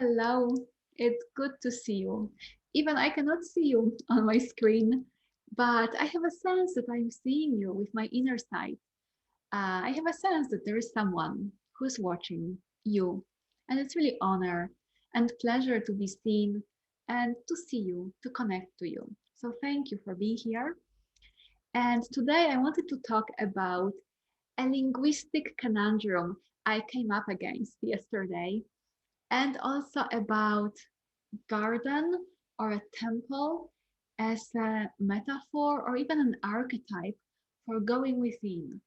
Hello, it's good to see you. Even I cannot see you on my screen, but I have a sense that I'm seeing you with my inner sight. I have a sense that there is someone who's watching you, and it's really honor and pleasure to be seen and to see you, to connect to you. So thank you for being here. And today I wanted to talk about a linguistic conundrum I came up against yesterday, and also about garden or a temple as a metaphor or even an archetype for going within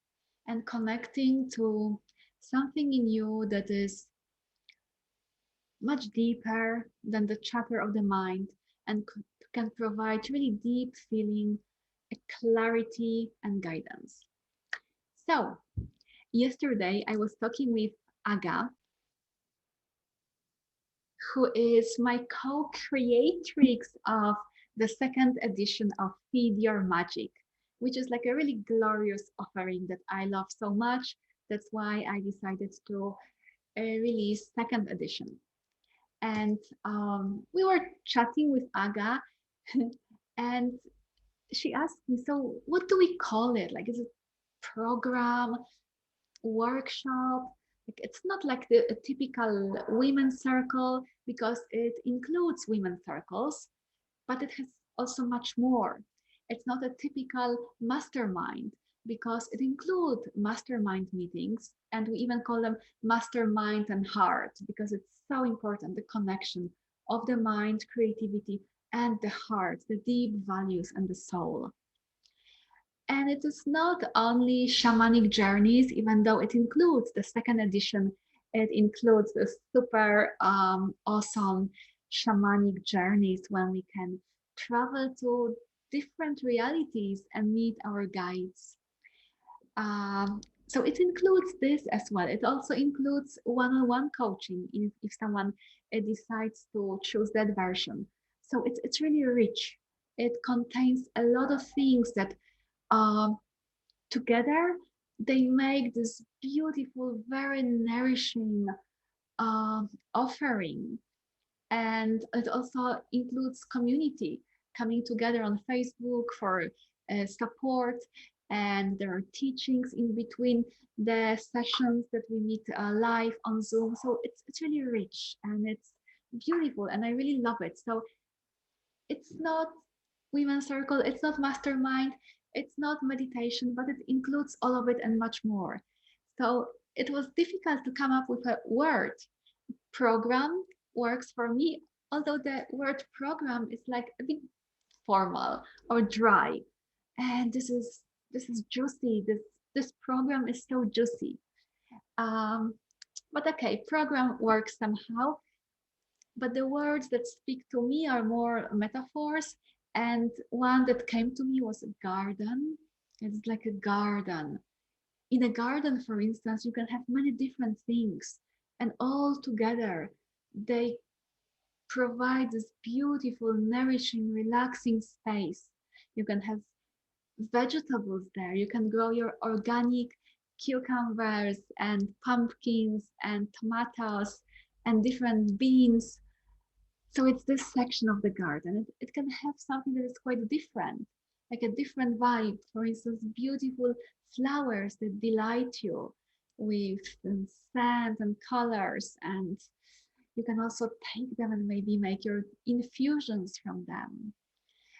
and connecting to something in you that is much deeper than the chatter of the mind and can provide really deep feeling, a clarity and guidance. So yesterday I was talking with Aga, who is my co-creatrix of the second edition of Feed Your Magic, which is like a really glorious offering that I love so much. That's why I decided to release second edition. And we were chatting with Aga, and she asked me, "So, what do we call it? Like, is it program, workshop? Like, it's not like the a typical women's circle because it includes women's circles, but it has also much more. It's not a typical mastermind because it includes mastermind meetings, and we even call them mastermind and heart because it's so important, the connection of the mind, creativity, and the heart, the deep values and the soul. And it is not only shamanic journeys, even though it includes the second edition, it includes the super awesome shamanic journeys when we can travel to different realities and meet our guides. So it includes this as well. It also includes one-on-one coaching if someone decides to choose that version. So it's really rich. It contains a lot of things that um, together they make this beautiful, very nourishing offering. And it also includes community coming together on Facebook for support. And there are teachings in between the sessions that we meet live on Zoom. So it's really rich and it's beautiful, and I really love it. So it's not women's circle, it's not mastermind, it's not meditation, but it includes all of it and much more. So it was difficult to come up with a word. Program works for me, although the word program is like a bit formal or dry. And this is juicy. This program is so juicy. Um, but okay, program works somehow. But the words that speak to me are more metaphors. And one that came to me was a garden. It's like a garden. In a garden, for instance, you can have many different things, and all together they provide this beautiful, nourishing, relaxing space. You can have vegetables there. You can grow your organic cucumbers and pumpkins and tomatoes and different beans. So it's this section of the garden. It can have something that is quite different, like a different vibe. For instance, beautiful flowers that delight you with scent and colors. And you can also take them and maybe make your infusions from them.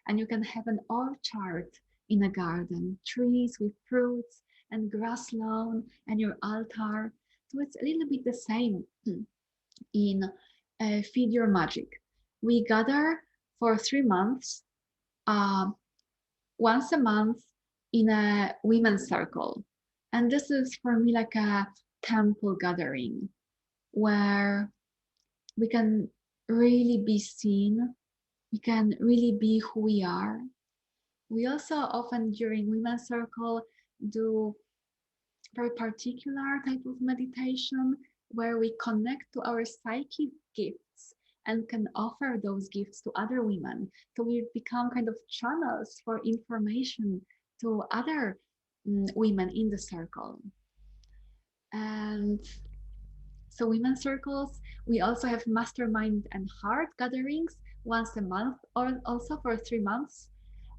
And you can have an orchard in a garden, trees with fruits and grass lawn and your altar. So it's a little bit the same in Feed Your Magic. We gather for 3 months, uh, once a month in a women's circle. And this is for me like a temple gathering where we can really be seen, we can really be who we are. We also often during women's circle do very particular type of meditation where we connect to our psychic gifts and can offer those gifts to other women. So we become kind of channels for information to other women in the circle. And So women's circles, we also have mastermind and heart gatherings once a month or also for 3 months.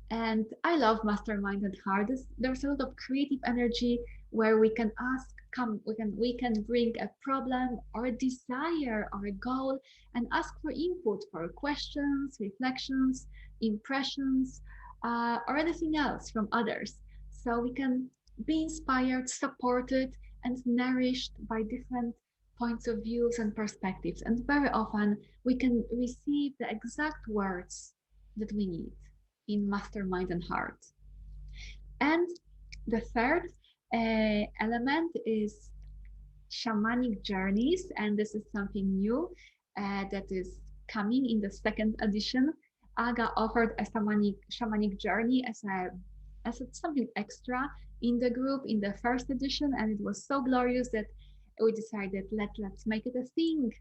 And I love mastermind and heart. There's a lot of creative energy where we can ask, come, we can bring a problem or a desire or a goal and ask for input for questions, reflections, impressions, or anything else from others. So we can be inspired, supported, and nourished by different points of views and perspectives. And very often we can receive the exact words that we need in mastermind and heart. And the third element is shamanic journeys, and this is something new that is coming in the second edition. Aga offered a shamanic journey as something extra in the group in the first edition, and it was so glorious that we decided let's make it a thing,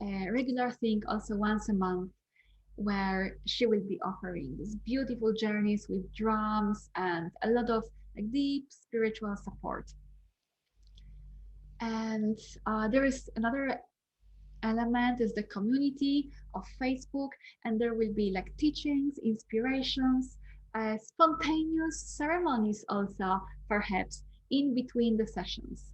a regular thing, also once a month, where she will be offering these beautiful journeys with drums and a lot of like deep spiritual support. And there is another element is the community of Facebook, and there will be like teachings, inspirations, spontaneous ceremonies also, perhaps in between the sessions.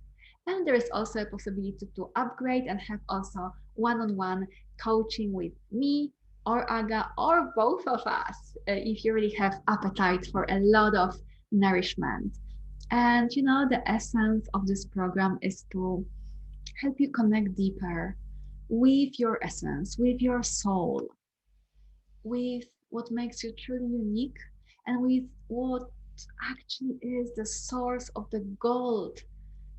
And there is also a possibility to upgrade and have also one-on-one coaching with me or Aga or both of us if you really have appetite for a lot of nourishment. And you know, the essence of this program is to help you connect deeper with your essence, with your soul, with what makes you truly unique, and with what actually is the source of the gold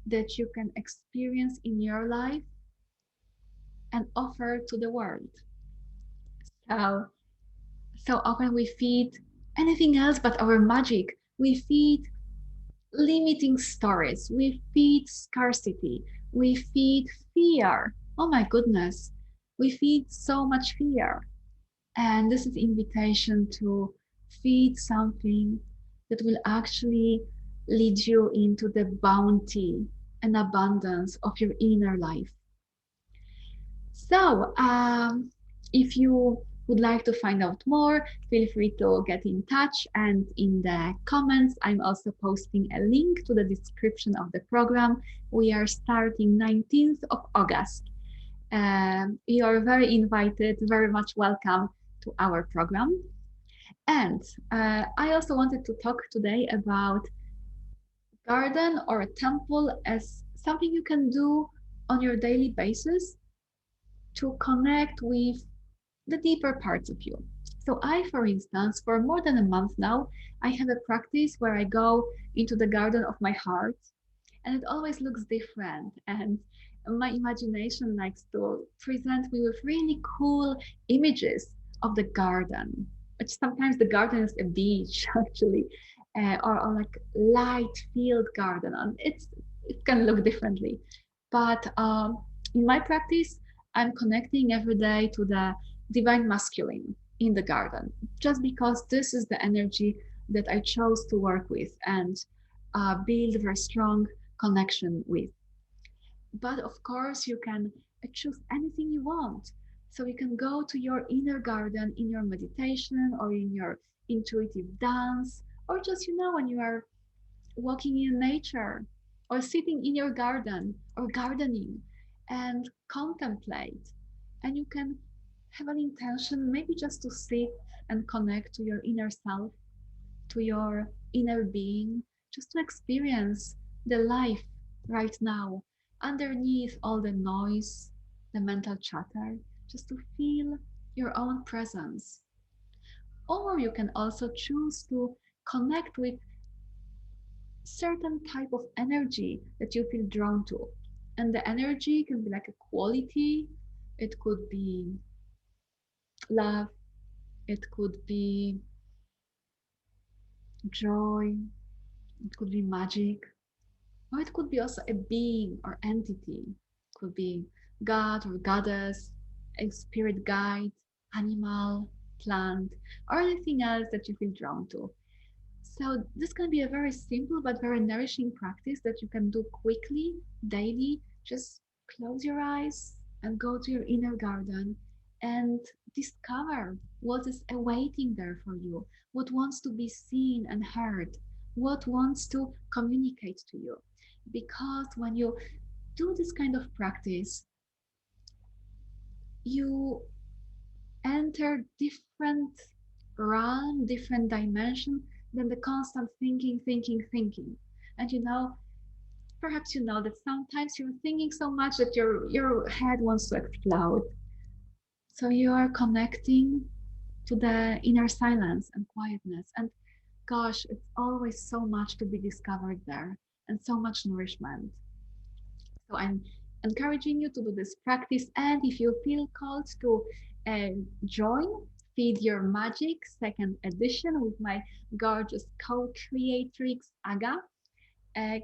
that you can experience in your life and offer to the world. So, so often we feed anything else but our magic. We feed limiting stories. We feed scarcity. We feed fear. Oh my goodness. We feed so much fear. And this is invitation to feed something that will actually lead you into the bounty and abundance of your inner life. So, if you would like to find out more, feel free to get in touch. And in the comments, I'm also posting a link to the description of the program. We are starting 19th of August. You are very invited, very much welcome to our program. And I also wanted to talk today about garden or a temple as something you can do on your daily basis to connect with the deeper parts of you. So I, for instance, for more than a month now, I have a practice where I go into the garden of my heart, and it always looks different. And my imagination likes to present me with really cool images of the garden, which sometimes the garden is a beach actually, or like light field garden, and it can look differently. But in my practice, I'm connecting every day to the divine masculine in the garden, just because this is the energy that I chose to work with and build a very strong connection with. But of course, you can choose anything you want. So you can go to your inner garden in your meditation or in your intuitive dance, or just, you know, when you are walking in nature or sitting in your garden or gardening and contemplate. And you can have an intention, maybe just to sit and connect to your inner self, to your inner being, just to experience the life right now, underneath all the noise, the mental chatter, just to feel your own presence. Or you can also choose to connect with certain type of energy that you feel drawn to. And the energy can be like a quality, it could be love, it could be joy, it could be magic, or it could be also a being or entity. It could be God or goddess, a spirit guide, animal, plant, or anything else that you feel drawn to. So this can be a very simple but very nourishing practice that you can do quickly, daily, just close your eyes and go to your inner garden and discover what is awaiting there for you, what wants to be seen and heard, what wants to communicate to you. Because when you do this kind of practice, you enter different realm, different dimension than the constant thinking, thinking, thinking. And perhaps that sometimes you're thinking so much that your head wants to explode. So you are connecting to the inner silence and quietness. And gosh, it's always so much to be discovered there and so much nourishment. So I'm encouraging you to do this practice. And if you feel called to join Feed Your Magic second edition with my gorgeous co-creatrix Aga,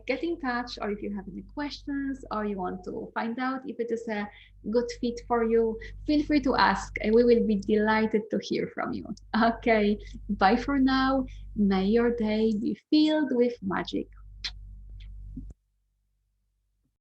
get in touch, or if you have any questions or you want to find out if it is a good fit for you, feel free to ask and we will be delighted to hear from you. Okay, bye for now. May your day be filled with magic.